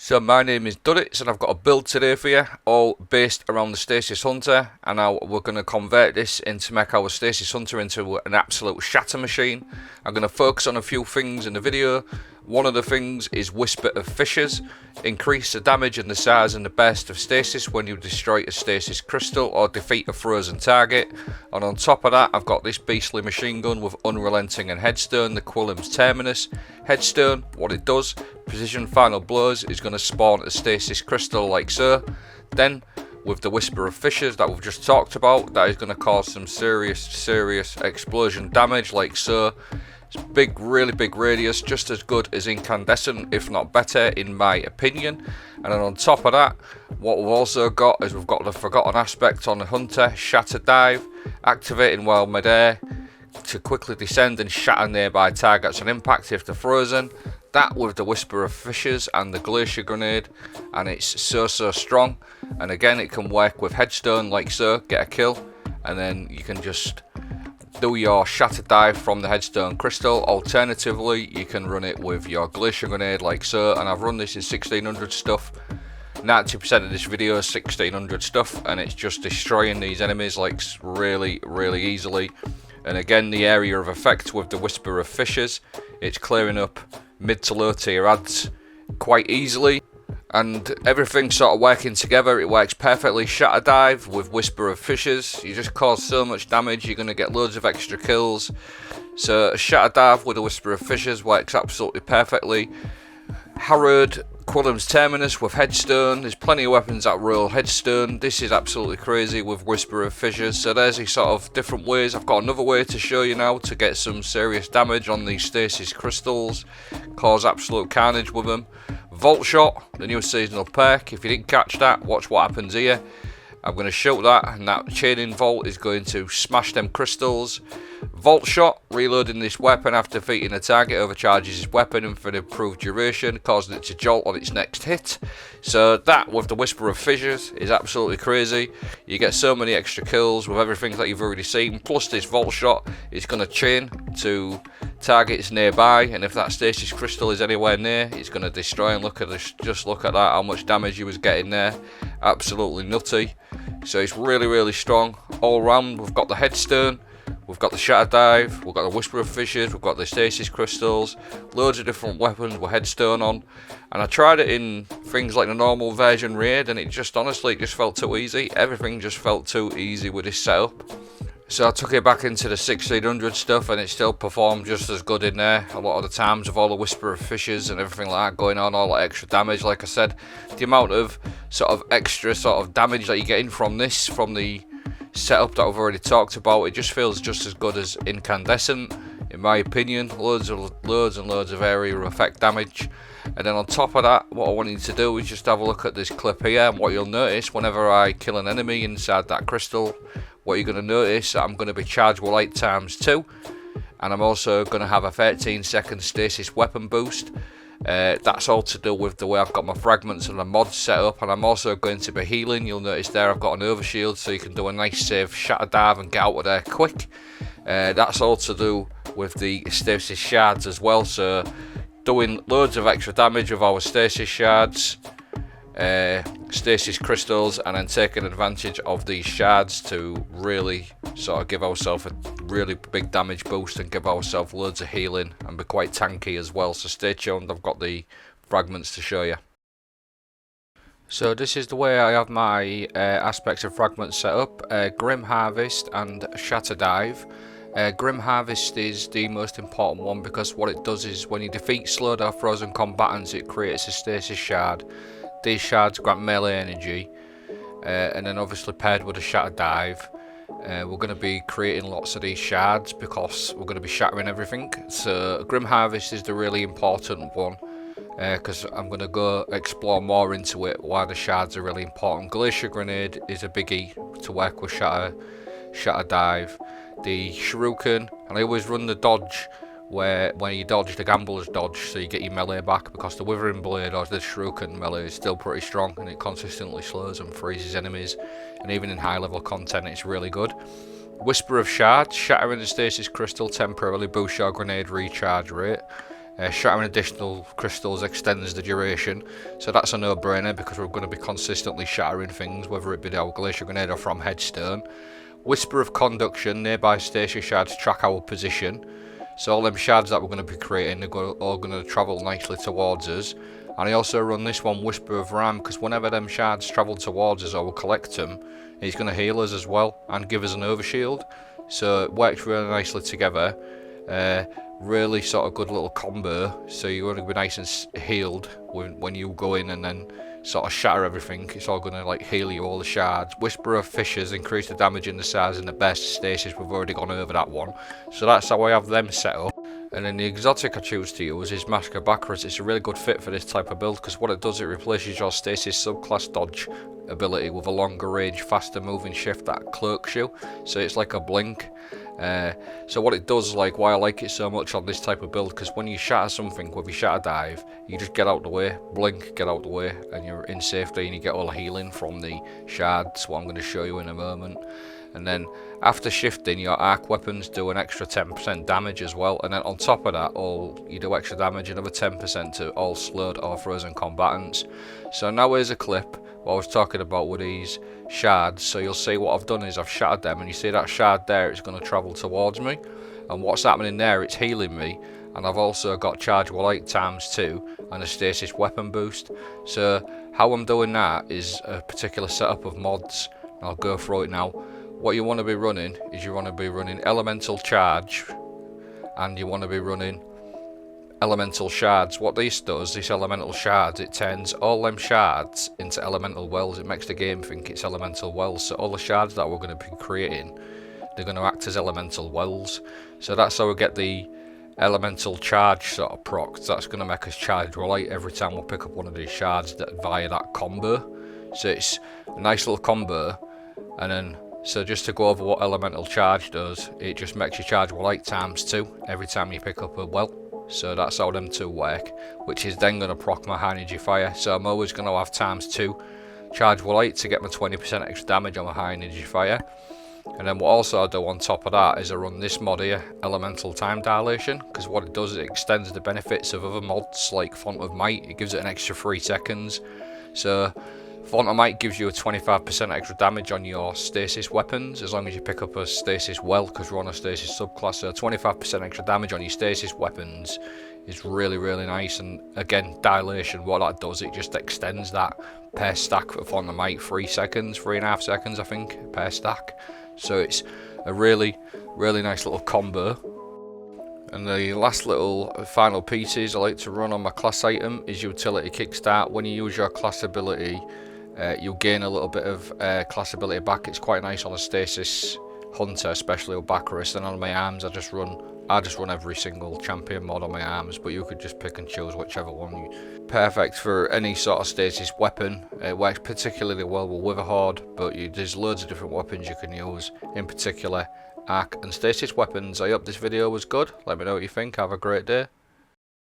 So my name is Duddits and I've got a build today for you, all based around the Stasis Hunter, and now we're going to convert this into make our Stasis Hunter into an absolute shatter machine. I'm going to focus on a few things in the video. One of the things is Whisper of Fissures. Increase the damage and the size and the burst of stasis when you destroy a stasis crystal or defeat a frozen target. And on top of that, I've got this beastly machine gun with Unrelenting and Headstone, the Quillem's Terminus. Headstone, what it does, precision final blows, is going to spawn a stasis crystal like so. Then, with the Whisper of Fissures that we've just talked about, that is going to cause some serious explosion damage like so. It's big, really big radius, just as good as incandescent, if not better, in my opinion. And then on top of that, what we've also got is we've got the forgotten aspect on the Hunter, shatterdive, activating while midair to quickly descend and shatter nearby targets on impact if they're frozen. That with the Whisper of Fissures and the Glacier Grenade, and it's so strong. And again, it can work with Headstone like so, get a kill, and then you can just do your shatter dive from the Headstone crystal. Alternatively, you can run it with your Glacier Grenade like so, and I've run this in 1600 stuff. 90% of this video is 1600 stuff, and it's just destroying these enemies like really easily. And again, the area of effect with the Whisper of Fissures, it's clearing up mid to low tier ads quite easily, and everything's sort of working together. It works perfectly. Shatter dive with Whisper of Fissures, you just cause so much damage, you're going to get loads of extra kills. So a shatter dive with a Whisper of Fissures works absolutely perfectly. Harrowed Quillem's Terminus with Headstone. There's plenty of weapons that roll Headstone. This is absolutely crazy with Whisper of Fissures. So there's these sort of different ways. I've got another way to show you now to get some serious damage on these stasis crystals, cause absolute carnage with them. Vault Shot, the new seasonal perk. If you didn't catch that, watch what happens here. I'm going to shoot that, and that chaining vault is going to smash them crystals. Vault Shot, reloading this weapon after defeating a target, overcharges his weapon for an improved duration, causing it to jolt on its next hit. So that with the Whisper of Fissures is absolutely crazy. You get so many extra kills with everything that you've already seen, plus this Vault Shot is going to chain to targets nearby, and if that stasis crystal is anywhere near, it's going to destroy. And look at this, just look at that, how much damage he was getting there. Absolutely nutty. So it's really strong all round. We've got the Headstone, we've got the shatter dive, we've got the Whisper of Fissures, we've got the stasis crystals, loads of different weapons with Headstone on. And I tried it in things like the normal version raid, and it just honestly, it just felt too easy. Everything just felt too easy with this setup. So I took it back into the 1600 stuff, and it still performed just as good in there a lot of the times, with all the Whisper of Fissures and everything like that going on, all that extra damage. Like I said, the amount of sort of extra sort of damage that you're getting from this, from the setup that I've already talked about, it just feels just as good as incandescent in my opinion. Loads and loads of area effect damage. And then on top of that, what I want you to do is just have a look at this clip here, and what you'll notice whenever I kill an enemy inside that crystal, what you're going to notice, that I'm going to be charged with light ×2, and I'm also going to have a 13-second stasis weapon boost. That's all to do with the way I've got my fragments and the mods set up, and I'm also going to be healing. You'll notice there I've got an overshield, so you can do a nice safe shatter dive and get out of there quick. That's all to do with the stasis shards as well, so doing loads of extra damage with our stasis shards, stasis crystals, and then taking advantage of these shards to really sort of give ourselves a really big damage boost and give ourselves loads of healing and be quite tanky as well. So stay tuned, I've got the fragments to show you. So this is the way I have my aspects of fragments set up: Grim Harvest and Shatter Dive. Grim Harvest is the most important one, because what it does is when you defeat slowed or frozen combatants, it creates a stasis shard. These shards grant melee energy, and then obviously paired with a shatter dive, we're going to be creating lots of these shards because we're going to be shattering everything. So Grim Harvest is the really important one, because I'm going to go explore more into it, why the shards are really important. Glacier Grenade is a biggie to work with shatter dive. The Shuriken, and I always run the dodge where when you dodge, the gambler's dodge, so you get your melee back, because the Withering Blade or the Shuriken melee is still pretty strong, and it consistently slows and freezes enemies, and even in high level content it's really good. Whisper of Shards, shattering the stasis crystal temporarily boosts your grenade recharge rate. Shattering additional crystals extends the duration, so that's a no-brainer because we're going to be consistently shattering things, whether it be the old glacier grenade or from headstone. Whisper of conduction, nearby stasis shards track our position, so all them shards that we're going to be creating, they're all going to travel nicely towards us. And I also run this one, Whisper of Rime, because whenever them shards travel towards us or we collect them, it's going to heal us as well and give us an overshield, so it works really nicely together. Really sort of good little combo, so you're going to be nice and healed when you go in and then sort of shatter everything. It's all going to like heal you, all the shards. Whisper of Fissures, increase the damage in the shards in the best stasis. We've already gone over that one, so that's how I have them set up. And then the exotic I choose to use is Mask of Bakris. It's a really good fit for this type of build because what it does, it replaces your stasis subclass dodge ability with a longer range, faster moving shift that cloaks you, so it's like a blink. So what it does, like why I like it so much on this type of build, because when you shatter something with your shatter dive, you just get out the way, blink, get out the way, and you're in safety, and you get all the healing from the shards, what I'm going to show you in a moment. And then after shifting, your arc weapons do an extra 10% damage as well, and then on top of that, you do extra damage, another 10% to all slowed or frozen combatants. So now here's a clip what I was talking about with these shards. So you'll see what I've done is I've shattered them, and you see that shard there, it's going to travel towards me, and what's happening there, it's healing me. And I've also got chargeable light ×2 and a stasis weapon boost. So how I'm doing that is a particular setup of mods, and I'll go through it now. What you want to be running is you want to be running elemental charge, and you want to be running elemental shards. What this does, this elemental shards, it turns all them shards into elemental wells. It makes the game think it's elemental wells, so all the shards that we're going to be creating, they're going to act as elemental wells. So that's how we get the elemental charge sort of procs. That's going to make us charge light every time we pick up one of these shards via that combo. So it's a nice little combo. And then, so just to go over what elemental charge does, it just makes you charge light ×2 every time you pick up a well. So that's how them two work, which is then going to proc my high energy fire. So I'm always going to have ×2 charge light to get my 20% extra damage on my high energy fire. And then what also I do on top of that is I run this mod here, Elemental Time Dilation, because what it does is it extends the benefits of other mods like Font of Might. It gives it an extra 3 seconds. So Font of Might gives you a 25% extra damage on your stasis weapons as long as you pick up a stasis well, because we're on a stasis subclass. So 25% extra damage on your stasis weapons is really, really nice. And again, dilation, what that does, it just extends that per stack for Font of Might 3 seconds, 3.5 seconds I think per stack. So it's a really, really nice little combo. And the last little final pieces I like to run on my class item is utility kickstart. When you use your class ability, you'll gain a little bit of class ability back. It's quite nice on a Stasis Hunter, especially with Bakris. And on my arms, I just run every single champion mod on my arms, but you could just pick and choose whichever one. Perfect for any sort of stasis weapon. It works particularly well with Witherhoard, but there's loads of different weapons you can use, in particular arc and stasis weapons. I hope this video was good. Let me know what you think. Have a great day.